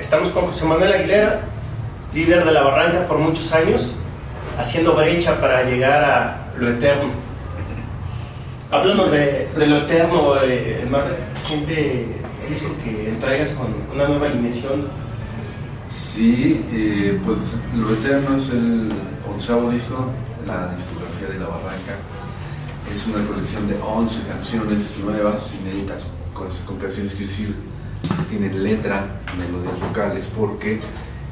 Estamos con José Manuel Aguilera, líder de La Barranca por muchos años, haciendo brecha para llegar a lo eterno. Háblanos de lo eterno, el más reciente disco que entregas con una nueva alineación. Sí, pues Lo Eterno es el 11º disco, la discografía de La Barranca. Es una colección de 11 canciones nuevas, inéditas, con canciones que sí tienen letra, melodías vocales, porque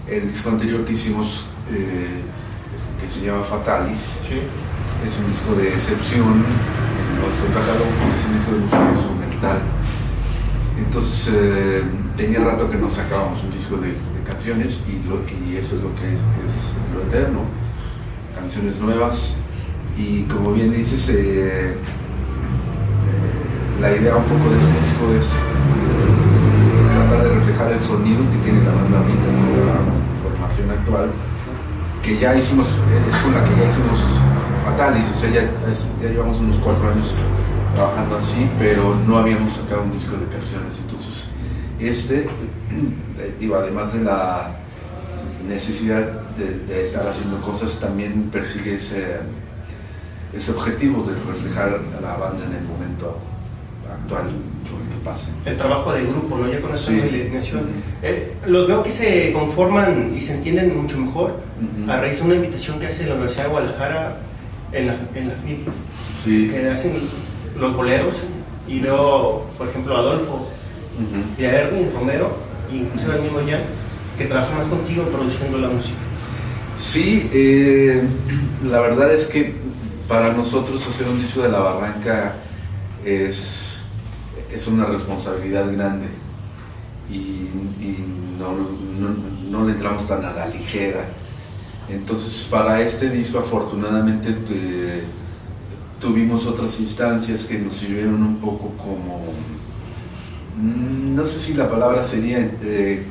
el disco anterior que hicimos, que se llama Fatalis, Sí. es un disco de excepción en nuestro catálogo, porque es un disco de música instrumental. Entonces tenía rato que nos sacábamos un disco de canciones y eso es lo que es Lo Eterno, canciones nuevas. Y como bien dices, la idea un poco de este disco es tratar de reflejar el sonido que tiene la banda ahorita, con la formación actual, que ya hicimos, es con la que ya hicimos Fatalis, o sea, ya llevamos unos 4 años trabajando así, pero no habíamos sacado un disco de canciones. Entonces además de la necesidad de estar haciendo cosas, también persigue ese objetivo de reflejar a la banda en el momento actual, por el que pasa. El trabajo de grupo, ¿no? Ya con esta Sí. alineación. Los veo que se conforman y se entienden mucho mejor a raíz de una invitación que hace la Universidad de Guadalajara en la FIL, Sí. que hacen los boleros, y veo, por ejemplo, a Adolfo y a Erwin Romero, e incluso el mismo Jan, que trabaja más contigo produciendo la música. Sí, la verdad es que para nosotros hacer un disco de La Barranca es una responsabilidad grande y no le entramos tan a la ligera. Entonces, para este disco afortunadamente tuvimos otras instancias que nos sirvieron un poco como, no sé si la palabra sería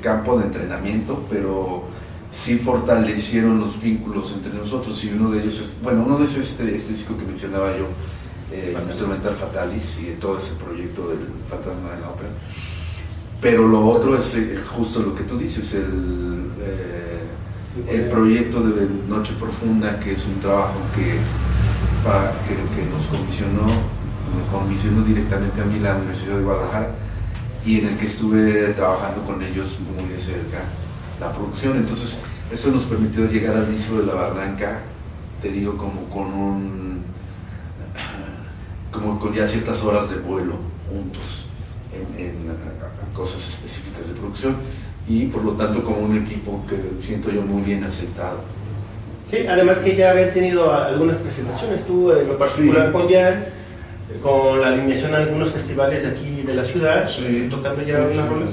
campo de entrenamiento, pero sí fortalecieron los vínculos entre nosotros. Y uno de ellos es este disco que mencionaba yo, instrumental Fatalis, y todo ese proyecto del Fantasma de la Ópera. Pero lo otro es justo lo que tú dices, el proyecto de Noche Profunda, que es un trabajo que nos comisionó directamente a mí la Universidad de Guadalajara, y en el que estuve trabajando con ellos muy de cerca la producción. Entonces esto nos permitió llegar al disco de La Barranca, te digo, como con ya ciertas horas de vuelo juntos en cosas específicas de producción, y por lo tanto como un equipo que siento yo muy bien aceptado. Sí, además que ya había tenido algunas presentaciones, tú en lo particular Sí. con Jan, con la alineación a algunos festivales de aquí de la ciudad, Sí. tocando ya unas rolas,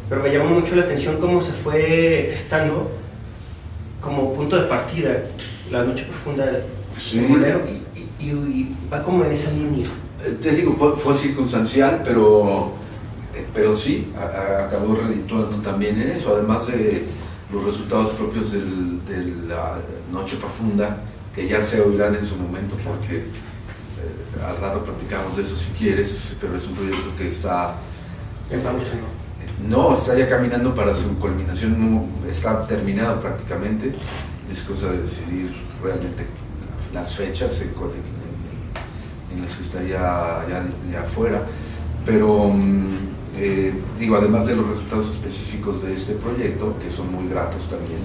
pero me llamó mucho la atención cómo se fue gestando como punto de partida La Noche Profunda Sí. de bolero, y va como en esa línea. Te digo, fue circunstancial, pero sí, acabó redituando también en eso, además de los resultados propios de La Noche Profunda, que ya se oirán en su momento, porque al rato platicamos de eso si quieres, pero es un proyecto que está En pausa, no, está ya caminando para su culminación, no está terminado prácticamente. Es cosa de decidir realmente las fechas en las que está ya afuera. Pero digo, además de los resultados específicos de este proyecto, que son muy gratos también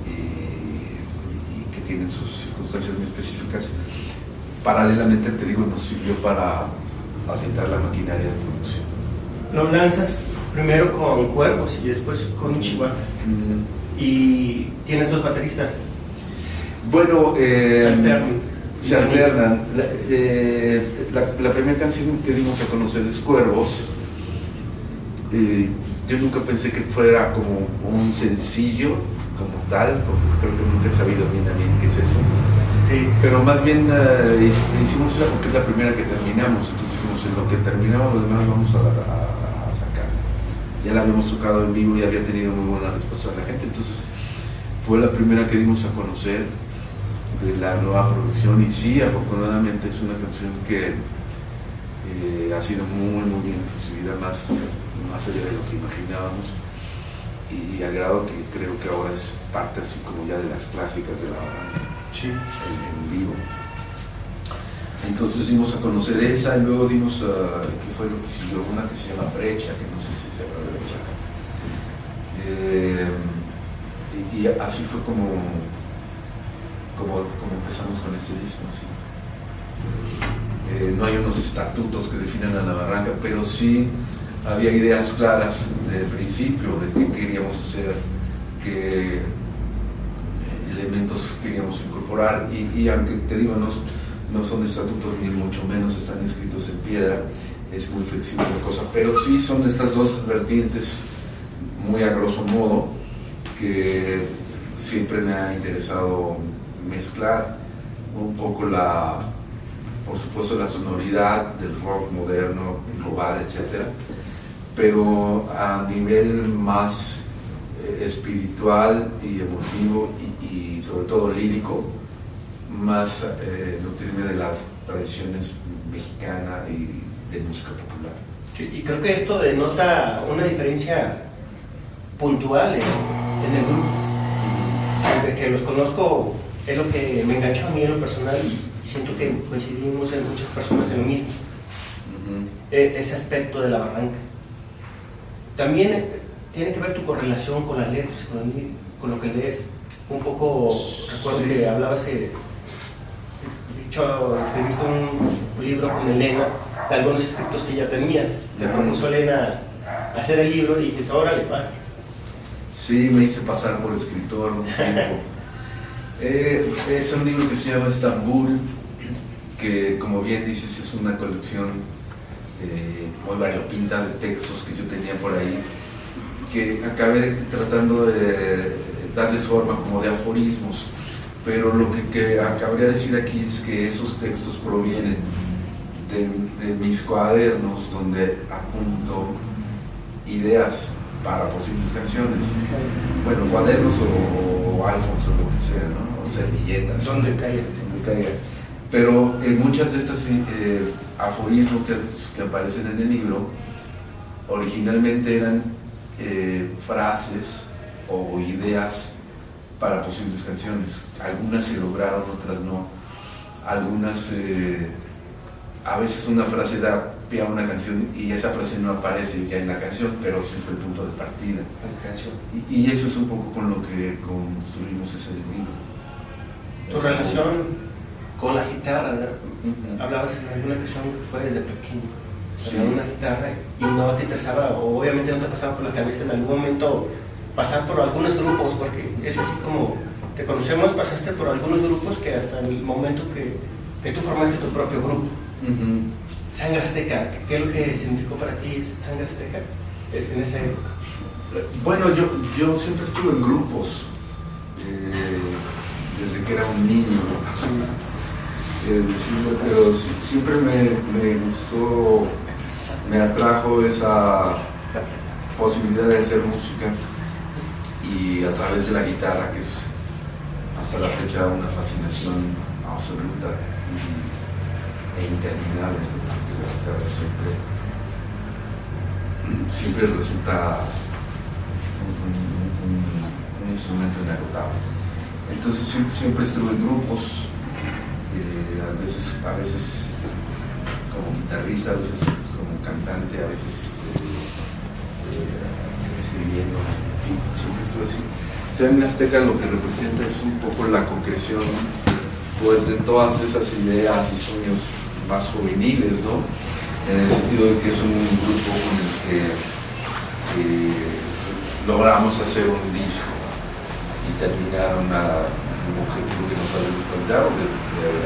y que tienen sus circunstancias muy específicas, paralelamente, te digo, nos sirvió para aceitar la maquinaria de producción. Lo lanzas primero con Cuervos y después con Chihuahua. Y tienes 2 bateristas. Bueno, se alternan. La primera canción que dimos a conocer es Cuervos. Yo nunca pensé que fuera como un sencillo como tal, porque creo que nunca he sabido bien a bien qué es eso. Sí. Pero más bien hicimos esa porque es la primera que terminamos. Entonces dijimos, en lo que terminamos lo demás vamos a sacar. Ya la habíamos tocado en vivo y había tenido muy buena respuesta de la gente. Entonces fue la primera que dimos a conocer de la nueva producción, y sí, afortunadamente es una canción que ha sido muy bien recibida, más allá de lo que imaginábamos, y al grado que creo que ahora es parte así como ya de las clásicas de la banda en vivo. Entonces dimos a conocer esa y luego dimos que fue lo que siguió, una que se llama Brecha, que no sé si se llama Brecha. Y así fue como empezamos con este disco. ¿Sí? No hay unos estatutos que definan a La Barranca, pero sí había ideas claras del principio de qué queríamos hacer, qué elementos queríamos incorporar y aunque te digo, no son estatutos ni mucho menos están escritos en piedra, es muy flexible la cosa, pero sí son estas dos vertientes muy a grosso modo que siempre me ha interesado mezclar un poco por supuesto la sonoridad del rock moderno, global, etcétera, pero a nivel más espiritual y emotivo y sobre todo lírico, más nutrirme de las tradiciones mexicanas y de música popular. Sí, y creo que esto denota una diferencia puntual en el grupo. Desde que los conozco es lo que me enganchó a mí en lo personal y siento que coincidimos en muchas personas en lo mismo. Ese aspecto de La Barranca. También tiene que ver tu correlación con las letras, con lo que lees. Un poco, recuerdo que hablabas escribiste un libro con Elena de algunos escritos que ya tenías. Te propuso Elena hacer el libro y dijiste, órale, va. Sí, me hice pasar por escritor un tiempo. Es un libro que se llama Estambul, que como bien dices es una colección muy variopinta de textos que yo tenía por ahí, que acabé tratando de darles forma como de aforismos, pero lo que acabría de decir aquí es que esos textos provienen de mis cuadernos donde apunto ideas para posibles canciones, bueno, cuadernos o iPhones o lo que sea, ¿no? O servilletas, donde caiga. Pero muchas de estas aforismos que aparecen en el libro originalmente eran frases o ideas para posibles canciones. Algunas se lograron, otras no. Algunas, a veces una frase da pie a una canción y esa frase no aparece ya en la canción, pero sí fue el punto de partida. Y eso es un poco con lo que construimos ese libro. Tu relación con la guitarra, ¿no? Hablabas en alguna canción que fue desde pequeño. Sí. Una guitarra y no te interesaba, o obviamente no te pasaba por la cabeza en algún momento pasar por algunos grupos, porque es así como te conocemos, pasaste por algunos grupos que hasta el momento que tú formaste tu propio grupo. Sangre Azteca, ¿qué es lo que significó para ti Sangre Azteca en esa época? Bueno, yo siempre estuve en grupos, desde que era un niño, pero siempre me gustó, me atrajo esa posibilidad de hacer música y a través de la guitarra, que es hasta la fecha una fascinación absoluta e interminable, porque la guitarra siempre resulta un instrumento inagotable. Entonces siempre estuve en grupos, a veces como guitarrista, a veces como cantante, a veces escribiendo, en fin, siempre estuve así. Sangre Azteca lo que representa es un poco la concreción pues de todas esas ideas y sueños más juveniles, ¿no? En el sentido de que es un grupo con el que logramos hacer un disco y terminar un objetivo que nos habíamos planteado de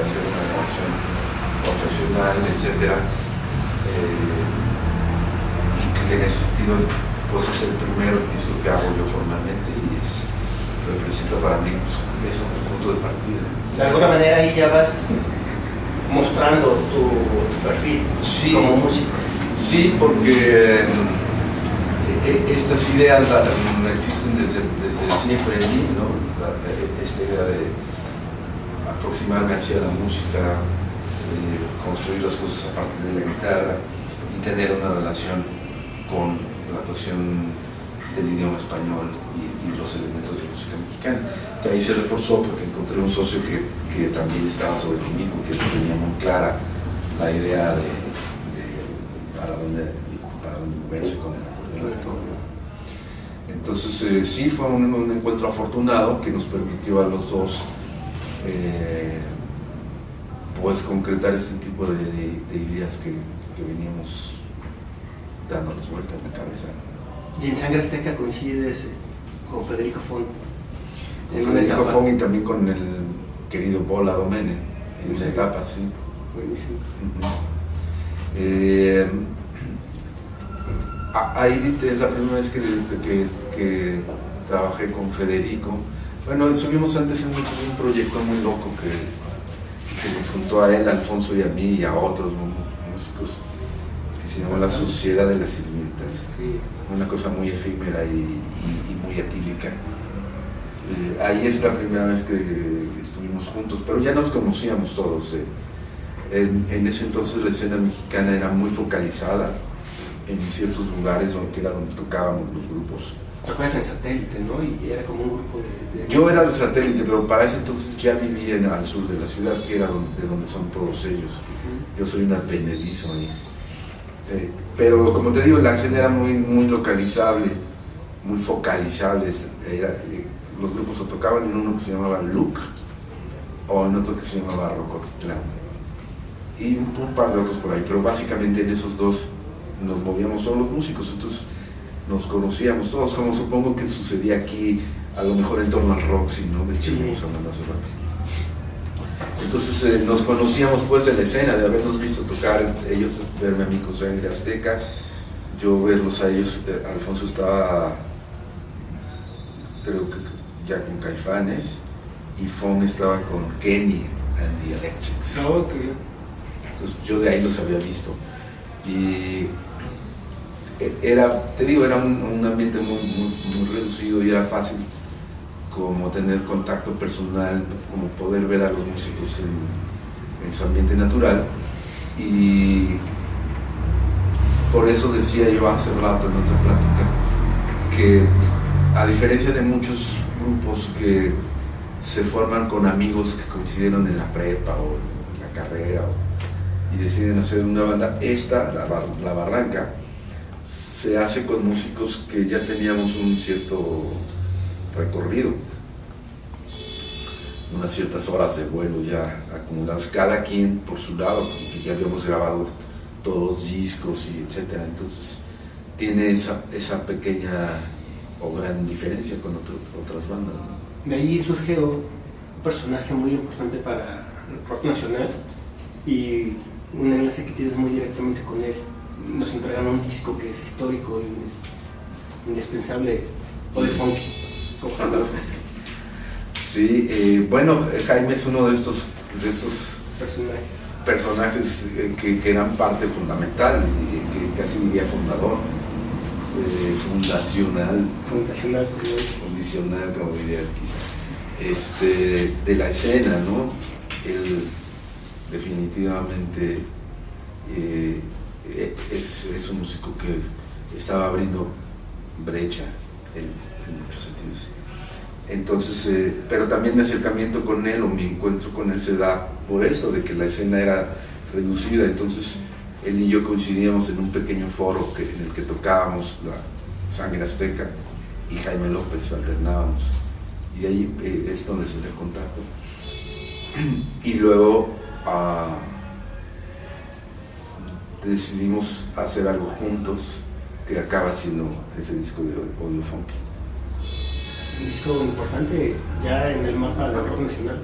hacer una grabación profesional, etcétera, y que en ese sentido pues es el primer disco que hago yo formalmente y representa para mí pues, es un punto de partida. De alguna manera ahí ya vas mostrando tu perfil como músico. Sí, porque estas ideas existen desde siempre en mí, ¿no? Esta idea de aproximarme hacia la música, construir las cosas a partir de la guitarra y tener una relación con la cuestión del idioma español y los elementos de música mexicana. Que ahí se reforzó porque encontré un socio que también estaba sobre lo mismo, que tenía muy clara la idea de para dónde moverse con el acordeón. Entonces sí fue un encuentro afortunado que nos permitió a los dos pues concretar este tipo de ideas que veníamos dándoles vuelta en la cabeza. Y en Sangre Azteca coincides con Federico Font. Con Federico Font y también con el querido Paul Adomene en una etapa, sí. Buenísimo. Ahí es la primera vez que trabajé con Federico. Bueno, estuvimos antes en un proyecto muy loco que nos juntó a él, a Alfonso y a mí y a otros músicos, que se llamó La Sociedad de las Sirvientas. Sí. Una cosa muy efímera y muy etílica. Ahí es la primera vez que estuvimos juntos, pero ya nos conocíamos todos. En ese entonces la escena mexicana era muy focalizada en ciertos lugares que era donde tocábamos los grupos. Tocabas en Satélite, ¿no? Y era como un grupo de... Yo era de Satélite, pero para ese entonces ya vivía al sur de la ciudad, que era de donde son todos ellos. Yo soy un advenedizo ahí. Pero como te digo, la escena era muy localizable, muy focalizable. Los grupos o tocaban en uno que se llamaba Luke o en otro que se llamaba Rocotitlán. Y un par de otros por ahí, pero básicamente en esos dos nos movíamos todos los músicos, entonces nos conocíamos todos, como supongo que sucedía aquí, a lo mejor en torno al Roxy, ¿no? De hecho, estuvimos hablando hace rato. Entonces nos conocíamos pues de la escena, de habernos visto tocar, ellos verme a mí con Sangre Azteca, yo verlos a ellos. Alfonso estaba, creo que ya con Caifanes, y Fon estaba con Kenny and the Electrics. Oh, qué bien. Entonces yo de ahí los había visto. Y era, te digo, era un ambiente muy reducido y era fácil como tener contacto personal, como poder ver a los músicos en su ambiente natural. Y por eso decía yo hace rato en otra plática que, a diferencia de muchos grupos que se forman con amigos que coincidieron en la prepa o en la carrera y deciden hacer una banda, La Barranca, se hace con músicos que ya teníamos un cierto recorrido, unas ciertas horas de vuelo ya acumuladas, cada quien por su lado, y que ya habíamos grabado todos discos y etcétera. Entonces tiene esa pequeña o gran diferencia con otras bandas, ¿no? De ahí surge un personaje muy importante para el rock nacional y un enlace que tienes muy directamente con él. Nos entregan un disco que es histórico e indispensable, o de funky, como Sí, bueno, Jaime es uno de estos personajes que eran parte fundamental, que casi diría fundador, fundacional, como diría de la escena, ¿no? Él definitivamente es un músico que estaba abriendo brecha en muchos sentidos. Entonces, pero también mi acercamiento con él o mi encuentro con él se da por eso, de que la escena era reducida. Entonces él y yo coincidíamos en un pequeño foro en el que tocábamos la Sangre Azteca y Jaime López, alternábamos, y ahí es donde se da el contacto. Y luego decidimos hacer algo juntos que acaba siendo ese disco de Audio Funky. Un disco importante ya en el mapa del rock nacional.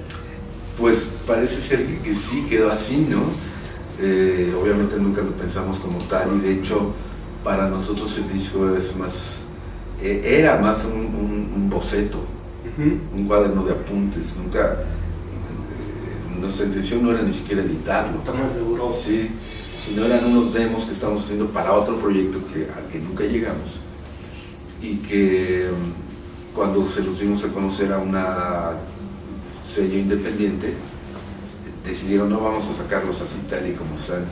Pues parece ser que sí quedó así, ¿no? Obviamente nunca lo pensamos como tal, y de hecho para nosotros el disco es era más un boceto, un cuaderno de apuntes. Nunca, nuestra intención no era ni siquiera editarlo. Estamos seguros. Sí, sino eran unos demos que estábamos haciendo para otro proyecto al que nunca llegamos, y que cuando se los dimos a conocer a una sello independiente, decidieron no vamos a sacarlos así tal y como están,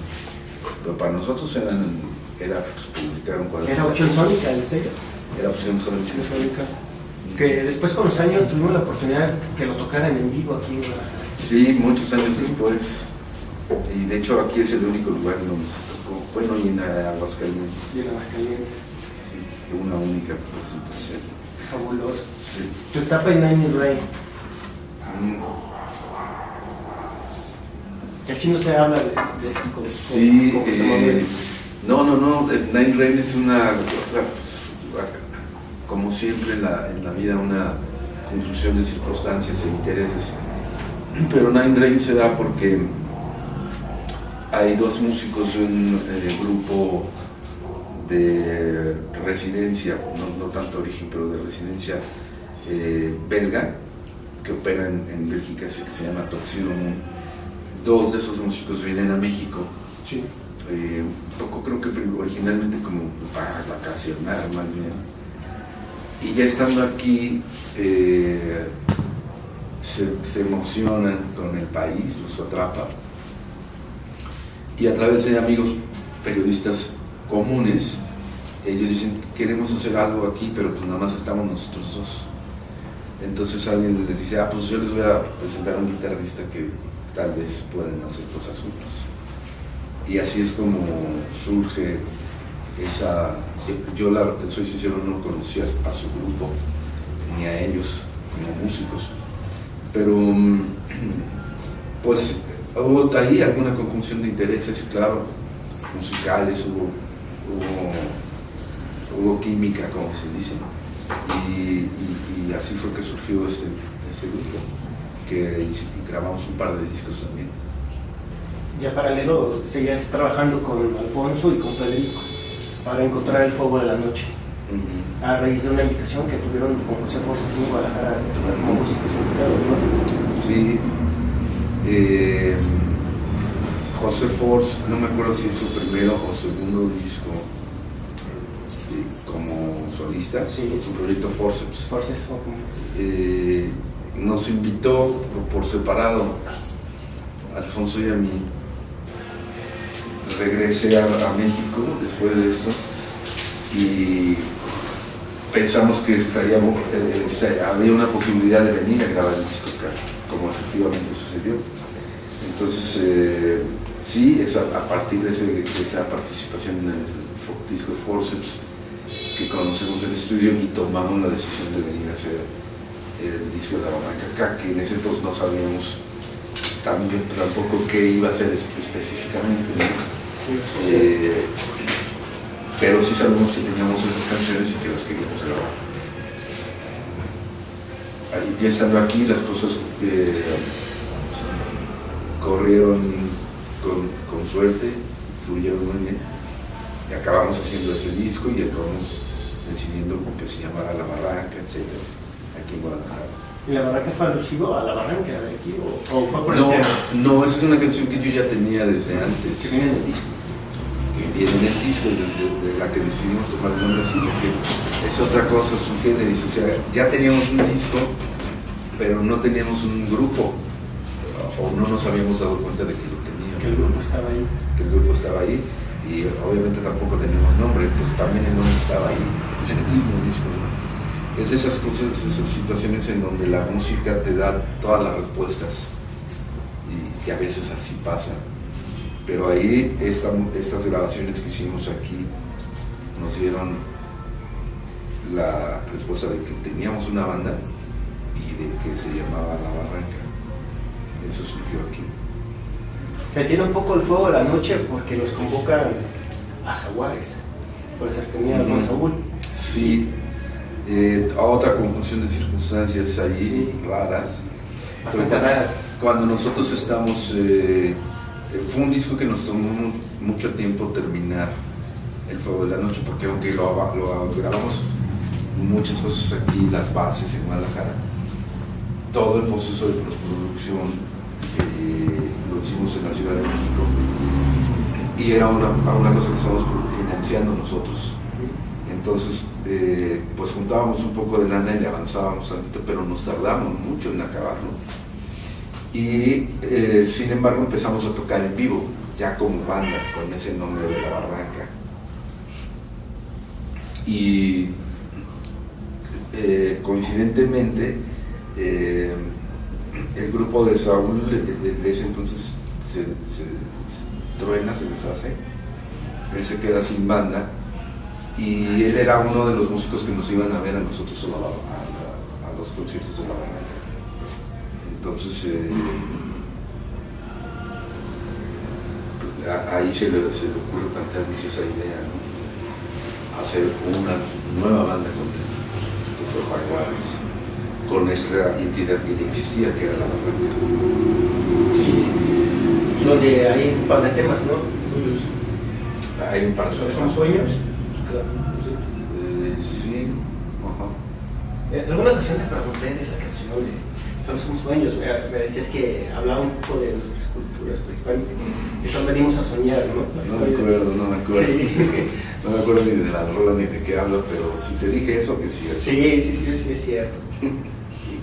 pero para nosotros era pues, publicar un cuadro. ¿Era Ocean Sonic el sello? Era opción sónica. Sónica. Que después con los años tuvimos la oportunidad que lo tocaran en vivo aquí en Guadalajara. Sí, muchos años después. Y de hecho aquí es el único lugar donde se tocó. Bueno, y en Aguascalientes. Y en Aguascalientes. Sí, una única presentación. Fabuloso. Sí. Tu etapa en Nine Rain. Que así no se habla de esto. Sí, ¿cómo se mueve? no, Nine Rain es una, como siempre en la vida, una conjunción de circunstancias e intereses. Pero Nine Rain se da porque hay dos músicos de un grupo de residencia, no tanto origen, pero de residencia belga, que opera en Bélgica, que se llama Tuxedo Moon. Dos de esos músicos vienen a México. Sí. Un poco creo que originalmente como para vacacionar más bien. Y ya estando aquí se emocionan con el país, los atrapa. Y a través de amigos periodistas comunes, ellos dicen, queremos hacer algo aquí, pero pues nada más estamos nosotros dos. Entonces alguien les dice, pues yo les voy a presentar a un guitarrista que tal vez puedan hacer cosas juntos. Y así es como surge esa... Yo te soy sincero, no conocía a su grupo, ni a ellos como músicos, pero pues hubo ahí alguna conjunción de intereses, claro, musicales, hubo química, como se dice, y así fue que surgió este grupo, que grabamos un par de discos también. Ya paralelo seguías trabajando con Alfonso y con Federico para encontrar el fuego de la noche. A raíz de una invitación que tuvieron con José Force aquí en Guadalajara de tocar con músicos invitados, ¿no? Sí. José Force, no me acuerdo si es su primero o segundo disco como solista, sí. Su proyecto Forceps. Forces, Nos invitó por separado, Alfonso y a mí. Regresé a México después de esto y pensamos que había una posibilidad de venir a grabar el disco acá, como efectivamente sucedió. Entonces, sí, es a partir de esa participación en el disco Forceps que conocemos el estudio y tomamos la decisión de venir a hacer el disco de La Barranca acá, que en ese entonces no sabíamos tampoco qué iba a hacer específicamente, ¿no? Pero sí sabemos que teníamos esas canciones y que las queríamos grabar. Ya estando aquí, las cosas corrieron con suerte, fluyeron muy bien. Y acabamos haciendo ese disco y acabamos decidiendo que se llamara La Barranca, etc. Aquí en Guadalajara. ¿Y La Barranca fue alusivo a La Barranca de aquí o fue por No, el tema? no, esa es una canción que yo ya tenía desde antes. Que viene en el disco. Que viene en el disco de la que decidimos tomar el nombre, sino que es otra cosa, es un género. O sea, ya teníamos un disco, pero no teníamos un grupo, o no nos habíamos dado cuenta de que lo teníamos. Que el grupo estaba ahí. Que el grupo estaba ahí, y obviamente tampoco teníamos nombre, pues también el nombre estaba ahí, en el mismo disco, ¿no? Es de esas cosas, esas situaciones en donde la música te da todas las respuestas, y que a veces así pasa. Pero ahí estas grabaciones que hicimos aquí nos dieron la respuesta de que teníamos una banda y de que se llamaba La Barranca. Eso surgió aquí. Se tiene un poco el fuego de la noche porque los convocan a Jaguares, por cercanía con Saúl. Sí, otra conjunción de circunstancias ahí raras. Bastante raras. Cuando nosotros estamos... fue un disco que nos tomó mucho tiempo terminar, El Fuego de la Noche, porque aunque lo grabamos muchas cosas aquí, las bases en Guadalajara, todo el proceso de postproducción lo hicimos en la Ciudad de México y era una cosa que estábamos financiando nosotros. Entonces, pues juntábamos un poco de lana y le avanzábamos tantito, pero nos tardamos mucho en acabarlo. Y sin embargo empezamos a tocar en vivo, ya como banda, con ese nombre de La Barranca. Y coincidentemente, el grupo de Saúl desde ese entonces se truena, se deshace, él se queda sin banda y él era uno de los músicos que nos iban a ver a nosotros a los conciertos de la banda. Entonces ahí se le ocurre plantearnos esa idea, ¿no? Hacer una nueva banda con él, que fue Jaguares, con esta entidad que ya existía, que era la Barranca. Sí, donde hay un par de temas, ¿no? Hay un par de ¿Son temas. sueños? Sí, ajá. En alguna ocasión te pregunté de esa canción de Solo son sueños, me decías que hablaba un poco de nuestras culturas prehispánicas, que son venimos a soñar, ¿no? No me acuerdo. Sí. No me acuerdo ni de la rola ni de qué hablo, pero si te dije eso, es cierto. Sí, es cierto.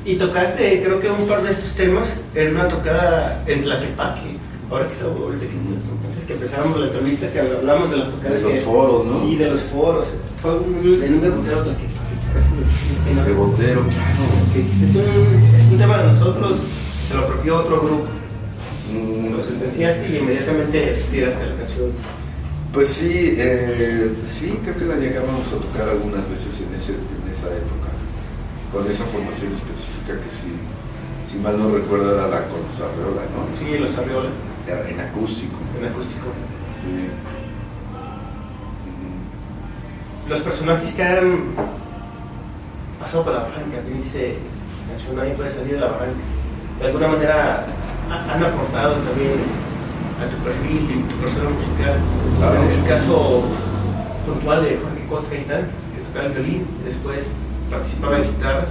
Y tocaste, creo que un par de estos temas en una tocada en Tlaquepaque. Ahora que estamos, ahorita antes que empezáramos la entrevista, que hablamos de las tocadas. De los foros, ¿no? Sí, de los foros. Fue en un bebotero Tlaquepaque. De Botero, claro. Es un tema de nosotros, se lo apropió otro grupo. Lo sentenciaste y inmediatamente tiraste la canción. Pues sí, sí, creo que la llegamos a tocar algunas veces en esa época, con esa formación específica que si mal no recuerdo era la con los Arreola, ¿no? Sí, los Arreola. En acústico. En acústico. Sí. Los personajes que han pasado por la barranca, que dice la canción Nadie puede salir de la barranca, de alguna manera han aportado también a tu perfil y tu persona musical. Claro. En el caso puntual de Jorge Cot Gaitán, que tocaba el violín, después participaba en guitarras,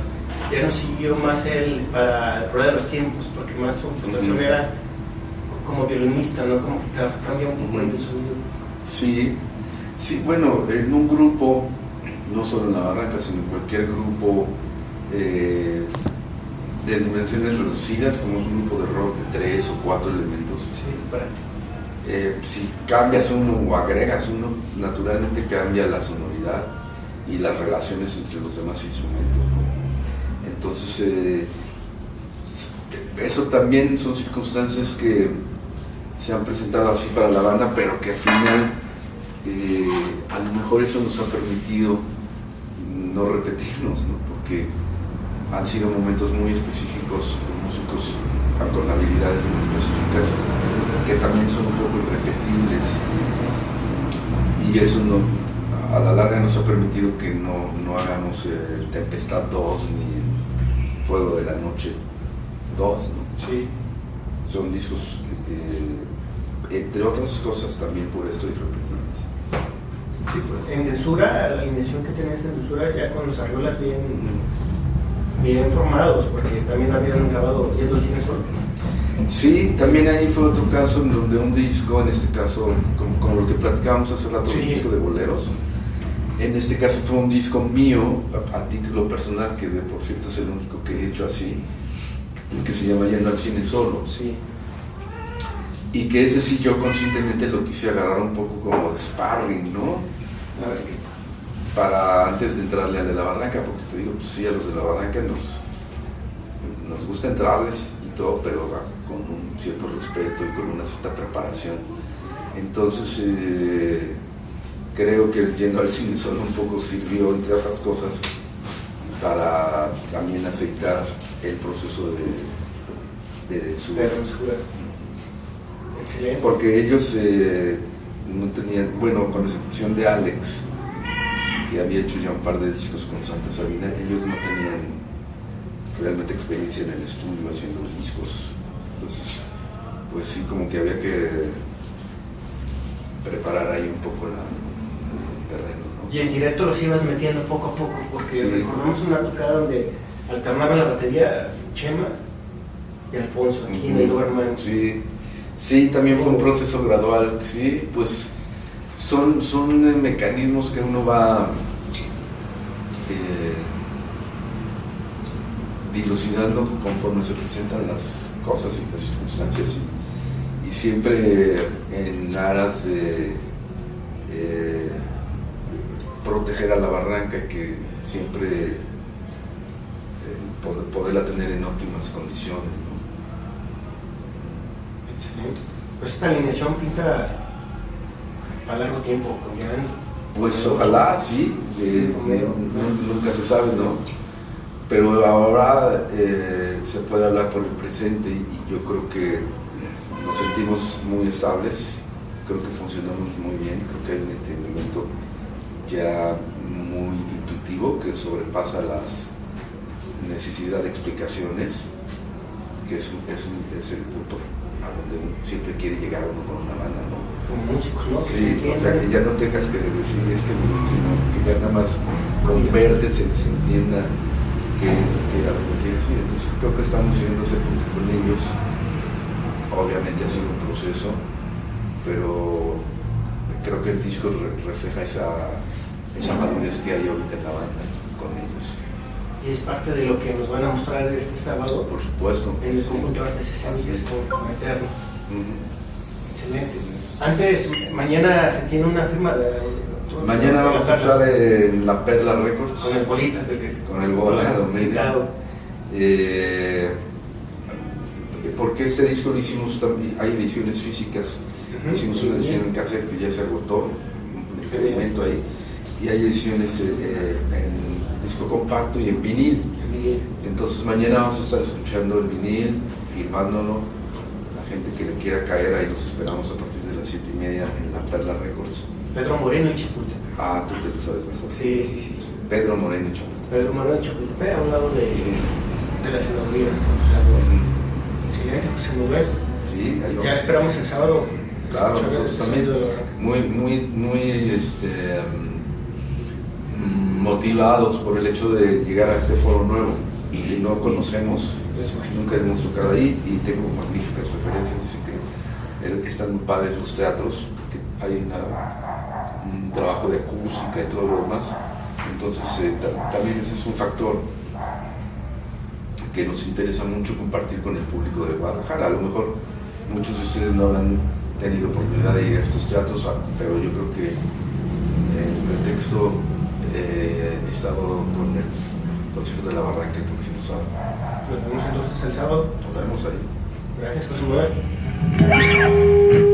ya no siguió más él para Rueda de los Tiempos, porque más su fundación era como violinista, no como guitarra, cambia un poco el sonido. Sí, bueno, en un grupo, no solo en la barranca, sino en cualquier grupo de dimensiones reducidas, como es un grupo de rock de 3 o 4 elementos, si cambias uno o agregas uno, naturalmente cambia la sonoridad y las relaciones entre los demás instrumentos, ¿no? Entonces, eso también son circunstancias que se han presentado así para la banda, pero que al final a lo mejor eso nos ha permitido no repetirnos, ¿no? Porque han sido momentos muy específicos, músicos con habilidades muy específicas que también son un poco irrepetibles, y eso a la larga nos ha permitido que no hagamos el Tempestad 2 ni Fuego de la Noche 2, ¿no? Sí. Son discos entre otras cosas también por esto irrepetibles. Sí, pues, en Densura, la alineación que tenías en Densura, ya con los Arreolas bien formados, porque también habían grabado Yendo al Cine Sol. Sí, también ahí fue otro caso en donde un disco, en este caso, como lo que platicábamos hace rato, sí, un disco de boleros, en este caso fue un disco mío, a título personal, que por cierto es el único que he hecho así, que se llama Yendo al Cine Solo. Sí. Y que ese sí yo conscientemente lo quise agarrar un poco como de sparring, ¿no? Para antes de entrarle al de la barranca, porque te digo, pues sí, a los de la barranca nos gusta entrarles y todo, pero con un cierto respeto y con una cierta preparación. Entonces, creo que Yendo al Cine Solo un poco sirvió, entre otras cosas, para también aceitar el proceso de su... Excelente. Porque ellos no tenían, bueno, con excepción de Alex, que había hecho ya un par de discos con Santa Sabina, ellos no tenían realmente experiencia en el estudio haciendo discos. Entonces, pues sí, como que había que preparar ahí un poco el terreno, ¿no? Y en directo los ibas metiendo poco a poco, porque sí. Recordamos una tocada donde alternaban la batería Chema y Alfonso, aquí en el Doberman. Sí, también fue un proceso gradual, sí, pues son mecanismos que uno va dilucidando conforme se presentan las cosas y las circunstancias, y siempre en aras de proteger a la barranca, que siempre poderla tener en óptimas condiciones, ¿no? Excelente. Pues esta alineación pinta para largo tiempo cambiando. Pues ojalá, sí, nunca se sabe, ¿no? Pero ahora se puede hablar por el presente y yo creo que nos sentimos muy estables, creo que funcionamos muy bien, creo que hay un entendimiento ya muy intuitivo que sobrepasa las necesidades de explicaciones, que es el punto a donde siempre quiere llegar uno con una banda, ¿no? Como músicos, ¿no? Sí, o sea, que ya no tengas que decir es que me gusta, sino que ya nada más con verte se entienda que algo quiere decir. Entonces creo que estamos llegando a ese punto con ellos. Obviamente ha sido un proceso, pero creo que el disco refleja esa madurez que hay ahorita en la banda con ellos. Y es parte de lo que nos van a mostrar este sábado. Por supuesto. En el conjunto de artes escénicas con Eterno. Excelente. Antes, mañana se tiene una firma de... Mañana vamos a estar en La Perla Records. Con el Bolita. Con el Bola, Domingo. Porque este disco lo hicimos también, hay ediciones físicas. Hicimos una edición en cassette que ya se agotó, un experimento ahí. Y hay ediciones en disco compacto y en vinil. Entonces mañana vamos a estar escuchando el vinil, firmándolo. La gente que le quiera caer, ahí los esperamos a partir de las 7:30 en La Perla Records. Pedro Moreno y Chapultepec. Ah, tú te lo sabes mejor. Sí. Pedro Moreno y Chapultepec. Pedro Moreno y Chapultepec, a un lado de la Cenobría. Excelente, José Manuel. Sí, ahí vamos. Ya esperamos el sábado. Claro, nosotros también muy motivados por el hecho de llegar a este foro nuevo y no conocemos, nunca hemos tocado ahí y tengo magníficas referencias. Dice que están muy padres los teatros, que hay un trabajo de acústica y todo lo demás. Entonces también ese es un factor que nos interesa mucho compartir con el público de Guadalajara. A lo mejor muchos de ustedes no habrán tenido oportunidad de ir a estos teatros, pero yo creo que el pretexto he estado con el concierto de La Barranca el próximo sábado. Nos vemos entonces el sábado. Nos vemos ahí. Gracias, José Manuel.